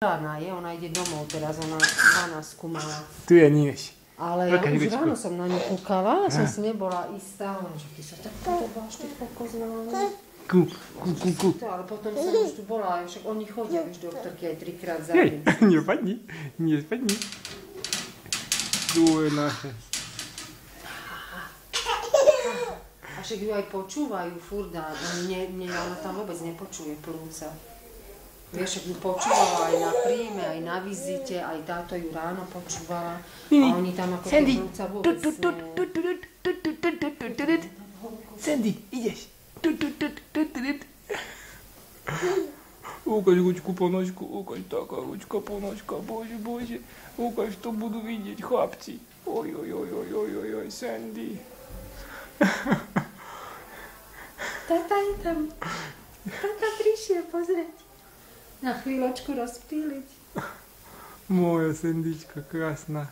Rána je, ona ide domov teraz, ona 12 mala. Tu je nieš. Ale ja už ráno som na ňu kúkala, som si nebola istá, lenže ty sa tak podobáš, ty pokoznala. Kú. Ale potom som už tu bola, však oni chodia, vieš, doktorky aj 3-krát za Hej, deň. nespadni. Tu je naše. A však ju aj počúvajú furt, a ona tam vôbec nepočuje plúca. Vieš, však ju počúvala aj na príjme, aj na vizite, aj táto ju ráno počúvala. A oni tam ako tie plúca vôbec Sandy, ideš. Ukáž ručku, ponožku, ukáž taká ručka, ponožka, bože. Ukáž, to budú vidieť chlapci. Oj, Sandy. Tata je tam. Tata prišiel pozrieť. Na chvíľočku rozptýliť. Moja Sandyčka, krásna.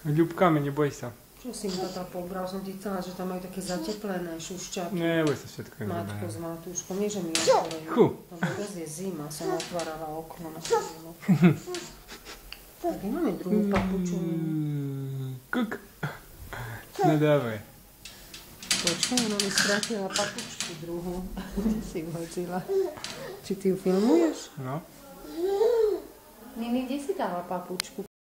Ľubkami, neboj sa. Čo si mi tata pobral? Som ti chcela, že tam majú také zateplené šušťaky. Neboj sa, všetko je Matko dobré. s Matúškom. Nie, že mi otvorejú. Lebo dosť je zima, som otvárala okno na chvíľu. Tak máme druhú papučinu. Kuk. No dávaj. Počkaj, ona mi stratila papučku druhú. Si ju hodila. Či ty ju filmuješ? No. Nini, kde si dala papučku?